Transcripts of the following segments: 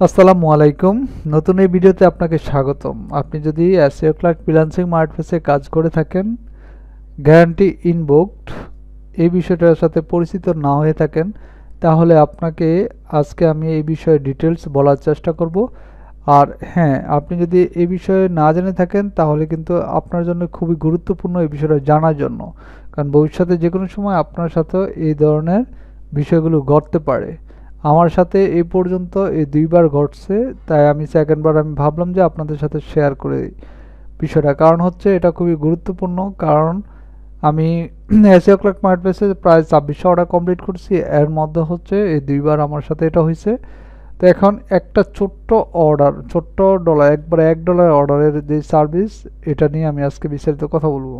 আসসালামু আলাইকুম। নতুন এই ভিডিওতে আপনাকে স্বাগতম। আপনি যদি এসইও ক্লার্ক ফ্রিল্যান্সিং মার্কেটপ্লেসে কাজ করে থাকেন, গ্যারান্টি ইনবুকড এই বিষয়টার সাথে পরিচিত না হয়ে থাকেন, তাহলে আপনাকে আজকে আমি এই বিষয়ে ডিটেলস বলার চেষ্টা করব। আর হ্যাঁ, আপনি যদি এই বিষয়ে না জেনে থাকেন তাহলে কিন্তু আপনার জন্য খুবই গুরুত্বপূর্ণ এই বিষয়টা জানার জন্য, কারণ ভবিষ্যতে যে কোনো সময় আপনার সাথেও এই ধরনের বিষয়গুলো ঘটতে পারে। আমার সাথে এই পর্যন্ত এই দুইবার ঘটছে, তাই আমি সেকেন্ডবার আমি ভাবলাম যে আপনাদের সাথে শেয়ার করে বিষয়টা, কারণ হচ্ছে এটা খুবই গুরুত্বপূর্ণ। কারণ আমি এসইও ক্লার্ক মার্কেটপ্লেসে প্রায় 2600 অর্ডার কমপ্লিট করছি, এর মধ্যে হচ্ছে এই দুইবার আমার সাথে এটা হয়েছে। তো এখন একটা ছোট্ট অর্ডার, ছোট্ট ডলার, একবারে $1 অর্ডারের যে সার্ভিস, এটা নিয়ে আমি আজকে বিস্তারিত কথা বলবো।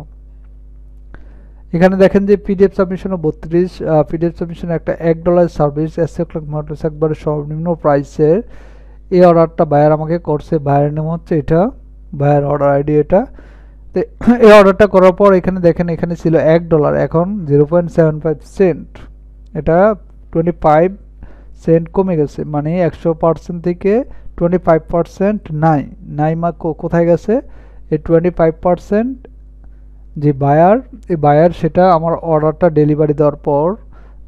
এখানে দেখেন যে পিডিএফ সাবমিশনও 32, পিডিএফ সাবমিশন একটা $1 সার্ভিস, এসইও ক্লার্ক মার্কেটপ্লেস একবারে সর্বনিম্ন প্রাইসের। এই অর্ডারটা বায়ার আমাকে করছে, বায়ার নেম হচ্ছে এটা, বায়ার অর্ডার আইডি এটা। তো এই অর্ডারটা করার পর এখানে দেখেন, এখানে ছিল $1, এখন 0.75 সেন্ট, এটা 25 সেন্ট কমে গেছে, মানে 100% থেকে 25% নাই নাই মা কোথায় গেছে? এই 25% যে বায়ার, এই বায়ার সেটা আমার অর্ডারটা ডেলিভারি দেওয়ার পর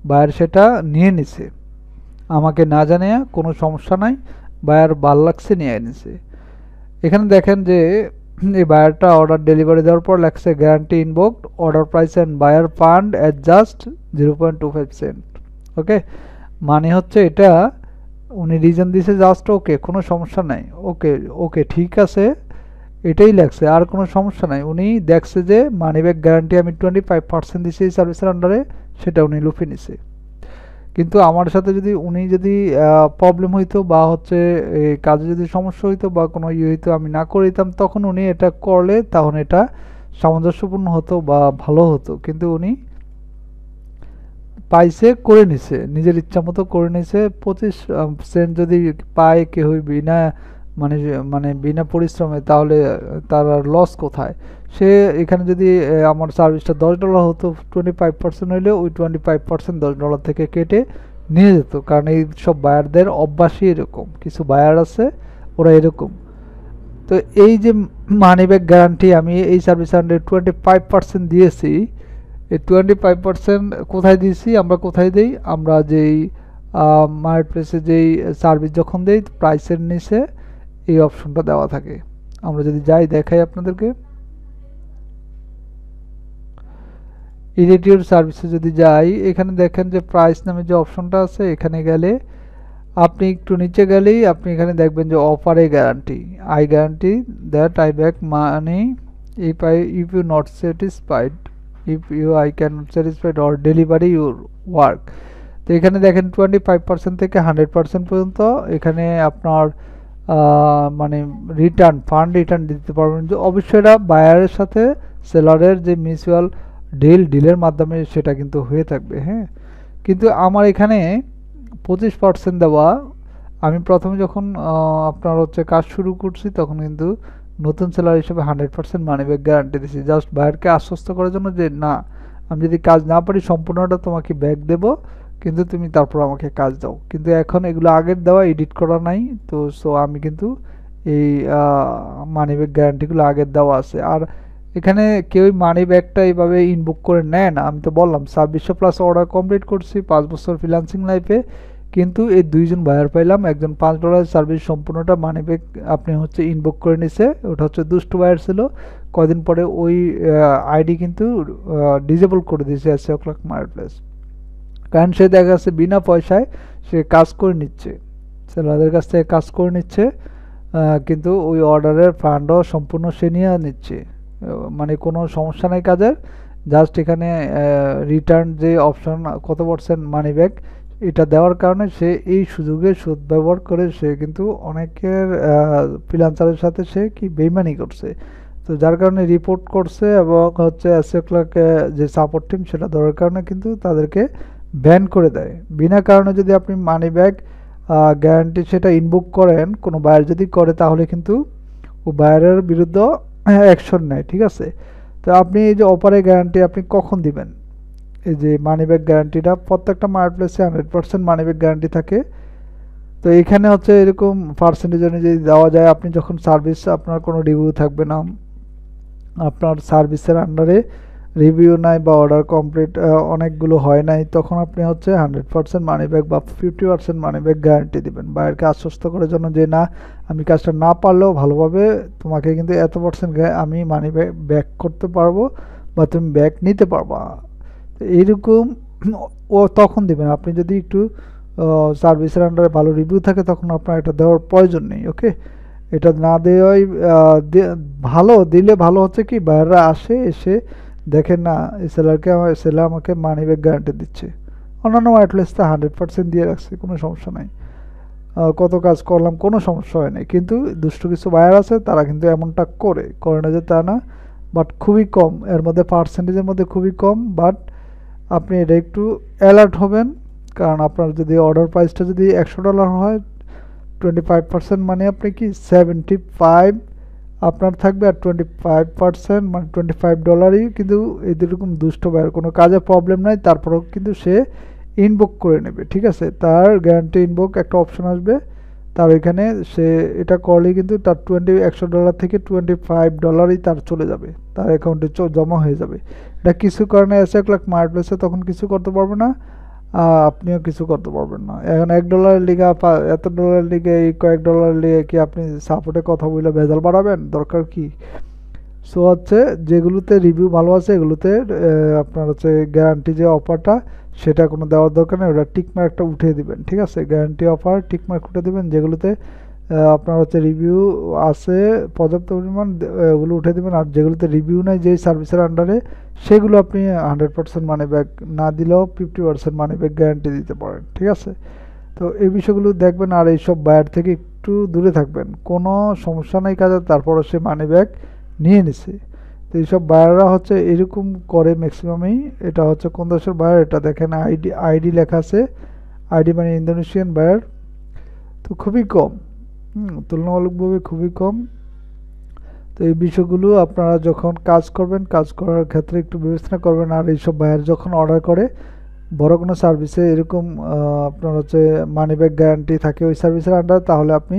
বায়ার সেটা নিয়ে নিছে, আমাকে না জানিয়ে। কোনো সমস্যা নাই, বায়ার ভাল লাগছে নিয়ে নিছে। এখানে দেখেন যে এই বায়ারটা অর্ডার ডেলিভারি দেওয়ার পর লাগছে গ্যারান্টি ইনবুকড, order price and buyer fund adjust 0.25 cent. Okay, মানে হচ্ছে এটা উনি রিজন দিছে জাস্ট ওকে, কোনো সমস্যা নাই, ওকে ওকে ঠিক আছে, এটাই লাগছে, আর কোনো সমস্যা নাই। উনি দেখছে যে মানি ব্যাক গ্যারান্টি আমি 25% দিছি এই সার্ভিসের আন্ডারে, সেটা উনি লুফে নিছে। কিন্তু আমার সাথে যদি উনি যদি প্রবলেম হইতো বা হচ্ছে এই কাজে যদি সমস্যা হইতো বা কোনো ইয়ে হইতো, আমি না করে দিতাম, তখন উনি এটা করলে তখন এটা সামঞ্জস্যপূর্ণ হতো বা ভালো হতো। কিন্তু উনি পাইছে, করে নিছে, নিজের ইচ্ছা মতো করে নিছে। 25 সেন্ট যদি পায় কেউ বিনা মানে মানে বিনা পরিশ্রমে, তাহলে তার আর লস কোথায়? সে এখানে যদি আমার সার্ভিসটা $10 হতো, 25% হইলে ওই 25% $10 থেকে কেটে নিয়ে যেত। কারণ এই সব বায়ারদের অভ্যাসই এরকম, কিছু বায়ার আছে ওরা এরকম। তো এই যে মানি ব্যাক গ্যারান্টি আমি এই সার্ভিস আন্ডারে 25% দিয়েছি, এই 25% কোথায় দিয়েছি, আমরা কোথায় দিই? আমরা যেই মার্কেট প্লেসে যেই সার্ভিস যখন দেই, প্রাইসের নিচে এই অপশনটা দেওয়া থাকে। আমরা যদি যাই দেখাই আপনাদেরকে, ইডিটিউর সার্ভিসে যদি যাই, এখানে দেখেন যে প্রাইস নামে যে অপশনটা আছে, এখানে গেলে আপনি একটু নিচে গেলেই আপনি এখানে দেখবেন যে অফারে guarantee, I guarantee that I back money if you not satisfied, if you I can not satisfied or delivery your work. তো এখানে দেখেন 25% থেকে 100% পর্যন্ত এখানে আপনার মানে রিটার্ন, ফান্ড রিটার্ন দিতে পারবেন। যে অবশ্যই এটা বায়ারের সাথে সেলারের যে মিউচুয়াল ডিলের মাধ্যমে সেটা কিন্তু হয়ে থাকবে। হ্যাঁ, কিন্তু আমার এখানে 25% দেওয়া। আমি প্রথমে যখন আপনার হচ্ছে কাজ শুরু করছি, তখন কিন্তু নতুন সেলার হিসেবে 100% মানি ব্যাক গ্যারান্টি দিচ্ছি, জাস্ট বায়ারকে আশ্বস্ত করার জন্য যে না, আমি যদি কাজ না পারি সম্পূর্ণটা তোমাকে ব্যাক দেব, কিন্তু তুমি তারপর আমাকে কাজ দাও। কিন্তু এখন এগুলো আগের দেওয়া, এডিট করা নাই তো, সো আমি কিন্তু এই মানি ব্যাক গ্যারান্টিগুলো আগের দেওয়া আছে। আর এখানে কেউই মানি ব্যাকটা এইভাবে ইনবুক করে নেয় না। আমি তো বললাম 2600+ অর্ডার কমপ্লিট করছি 5 বছর ফ্রিল্যান্সিং লাইফে, কিন্তু এই দুইজন বায়ার পাইলাম, একজন $5 সার্ভিস সম্পূর্ণটা মানি ব্যাক আপনি হচ্ছে ইনবুক করে নিছে, ওটা হচ্ছে দুষ্ট বায়ার ছিল। কদিন পরে ওই আইডি কিন্তু ডিজেবল করে দিয়েছে এসইও ক্লার্ক মার্কেটপ্লেস, কারণ সে দেখা যাচ্ছে বিনা পয়সায় সে কাজ করে নিচ্ছে, সেলারদের কাছ থেকে কাজ করে নিচ্ছে, কিন্তু ওই অর্ডারের ফান্ডও সম্পূর্ণ সে নিয়ে নিচ্ছে। মানে কোনো সমস্যা নাই কাজের, জাস্ট এখানে রিটার্ন যে অপশন কত পার্সেন্ট মানি ব্যাক, এটা দেওয়ার কারণে সে এই সুযোগের সদ্ব্যবহার করে সে কিন্তু অনেকের ফ্রিল্যান্সারের সাথে সে কি বেইমানি করছে। তো যার কারণে রিপোর্ট করছে, এবং হচ্ছে এসইও ক্লার্কে যে সাপোর্ট টিম সেটা ধরার কারণে কিন্তু তাদেরকে ব্যান করে দেয়। বিনা কারণে যদি আপনি মানি ব্যাক গ্যারান্টি সেটা ইনবুক করেন, কোনো বায়ার যদি করে, তাহলে কিন্তু ও বায়ারের বিরুদ্ধে অ্যাকশন নেয়। ঠিক আছে, তো আপনি এই যে অফারে গ্যারান্টি আপনি কখন দিবেন? এই যে মানি ব্যাক গ্যারান্টিটা প্রত্যেকটা মার্কেটপ্লেসে 100% মানি ব্যাক গ্যারান্টি থাকে। তো এখানে হচ্ছে এরকম পার্সেন্টেজ অনুযায়ী দেওয়া যায়। আপনি যখন সার্ভিস, আপনার কোনো রিভিউ থাকবে না, আপনার সার্ভিসের আন্ডারে রিভিউ নাই বা অর্ডার কমপ্লিট অনেকগুলো হয় নাই, তখন আপনি হচ্ছে 100% মানি ব্যাক বা 50% মানি ব্যাক গ্যারান্টি দেবেন বায়ারকে আশ্বস্ত করার জন্য, যে না আমি কাজটা না পারলেও ভালোভাবে তোমাকে কিন্তু এত পার্সেন্ট আমি মানি ব্যাক করতে পারবো বা তুমি ব্যাক নিতে পারবা। এইরকম ও তখন দিবেন। আপনি যদি একটু সার্ভিসের আন্ডারে ভালো রিভিউ থাকে তখন আপনার এটা দেওয়ার প্রয়োজন নেই। ওকে, এটা না দেওয়াই ভালো। দিলে ভালো হচ্ছে কি, বায়াররা আসে, এসে দেখেন না এই সেলার আমাকে মানি ব্যাক গ্যারান্টি দিচ্ছে। অন্যান্য ওয়াইটলেসটা 100% দিয়ে রাখছে, কোনো সমস্যা নাই। কত কাজ করলাম, কোনো সমস্যা হয় নাই। কিন্তু দুষ্ট কিছু বায়ার আছে, তারা কিন্তু এমনটা করে না যে তা না, বাট খুবই কম, এর মধ্যে পার্সেন্টেজের মধ্যে খুবই কম। বাট আপনি এটা একটু অ্যালার্ট হবেন, কারণ আপনার যদি অর্ডার প্রাইসটা যদি $100 হয়, 25% মানে আপনি কি 75 আপনার থাকবে, আর 25% মানে $25 কিন্তু এরকম দুষ্ট বায়ার কোনো কাজে প্রবলেম নাই, তারপরেও কিন্তু সে ইনবুক করে নেবে। ঠিক আছে, তার গ্যারান্টি ইনবুক একটা অপশন আসবে, তার ওইখানে সে এটা করলেই কিন্তু তার $100 থেকে $25 তার চলে যাবে, তার অ্যাকাউন্টে জমা হয়ে যাবে। এটা কিছু কারণে এসে লাখ মার্কেটপ্লেসে তখন কিছু করতে পারবে না, আপনিও কিছু করতে পারবেন না। এখন $1 লিগে এত ডলার লিগে, এই কয়েক ডলার লিগে কি আপনি সাপোর্টে কথা বলে ভেজাল বাড়াবেন? দরকার কি? সো হচ্ছে যেগুলোতে রিভিউ ভালো আছে এগুলোতে আপনার হচ্ছে গ্যারান্টি যে অফারটা, সেটা কোনো দেওয়ার দরকার নেই, ওটা টিকমার্কটা উঠিয়ে দিবেন। ঠিক আছে, গ্যারান্টি অফার টিকমার্ক উঠে দিবেন। যেগুলোতে আপনার হচ্ছে রিভিউ আছে পর্যাপ্ত পরিমাণ, ওগুলো উঠে দেবেন। আর যেগুলোতে রিভিউ নাই, যেই সার্ভিসের আন্ডারে, সেগুলো আপনি 100% মানি ব্যাক না দিলেও 50% মানি ব্যাক গ্যারান্টি দিতে পারেন। ঠিক আছে, তো এই বিষয়গুলো দেখবেন, আর এইসব বায়ার থেকে একটু দূরে থাকবেন। কোনো সমস্যা নেই কাজে, তারপরও সে মানি ব্যাক নিয়ে নিছে। তো এইসব বায়াররা হচ্ছে এরকম করে ম্যাক্সিমামই। এটা হচ্ছে কোন দেশের বায়ার, এটা দেখেন আইডি লেখা আছে, আইডি মানে ইন্দোনেশিয়ান বায়ার। তো খুবই কম, তুলনামূলকভাবে খুবই কম। তো এই বিষয়গুলো আপনারা যখন কাজ করবেন, কাজ করার ক্ষেত্রে একটু বিবেচনা করবেন। আর এইসব বায়ার যখন অর্ডার করে বড় কোনো সার্ভিসে, এরকম আপনার হচ্ছে মানি ব্যাক গ্যারান্টি থাকে ওই সার্ভিসের আন্ডার, তাহলে আপনি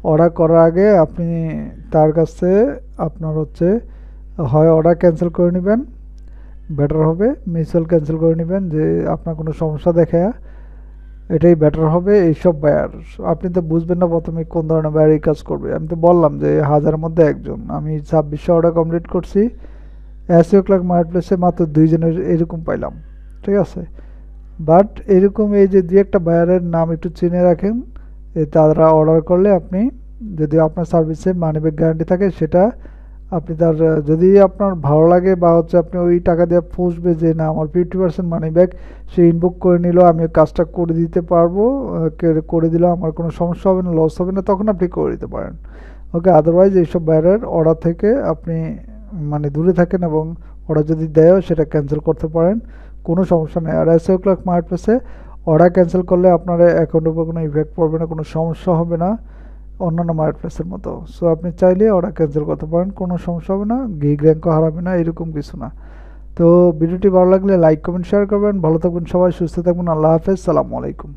অর্ডার করার আগে আপনি তার কাছে আপনার হচ্ছে হয় অর্ডার ক্যান্সেল করে নেবেন, বেটার হবে। মিউচুয়াল ক্যান্সেল করে নেবেন, যে আপনার কোনো সমস্যা দেখে, এটাই বেটার হবে। এইসব বায়ার আপনি তো বুঝবেন না প্রথমে কোন ধরনের বায়ার এই কাজ করবে। আমি তো বললাম যে 1000-এর মধ্যে একজন, আমি 2600 অর্ডার কমপ্লিট করছি, এসইও ক্লার্ক মার্কেটপ্লেসে মাত্র 2 জনের এরকম পাইলাম। ঠিক আছে, বাট এরকম এই যে দুই একটা বায়ারের নাম একটু চিনে রাখেন, তারা অর্ডার করলে আপনি, যদি আপনার সার্ভিসে মানি ব্যাক গ্যারান্টি থাকে, সেটা আপনি তার, যদি আপনার ভালো লাগে বা হচ্ছে আপনি ওই টাকা দিয়ে পুষবে যে না আমার 50% মানি ব্যাক, সে ইনবুক করে নিল, আমি কাজটা করে দিতে পারবো, করে দিলে আমার কোনো সমস্যা হবে না, লস হবে না, তখন আপনি করে দিতে পারেন। ওকে, আদারওয়াইজ এইসব বায়ারের অর্ডার থেকে আপনি মানে দূরে থাকেন, এবং অর্ডার যদি দেয়ও সেটা ক্যান্সেল করতে পারেন, কোনো সমস্যা নেই। আর এসইও ক্লার্ক মার্কেটপ্লেসে অর্ডার ক্যান্সেল করলে আপনার অ্যাকাউন্টের উপর কোনো ইফেক্ট পড়বে না, কোনো সমস্যা হবে না অন্যান্য মার্কেটপ্লেসের মতো। সো আপনি চাইলে অর্ডার ক্যান্সেল করতে পারেন, কোনো সমস্যা হবে না, গিগ র্যাঙ্কও হারাবে না, এরকম কিছু না। তো ভিডিওটি ভালো লাগলে লাইক কমেন্ট শেয়ার করবেন। ভালো থাকবেন সবাই, সুস্থ থাকবেন। আল্লাহ হাফেজ, সালামু আলাইকুম।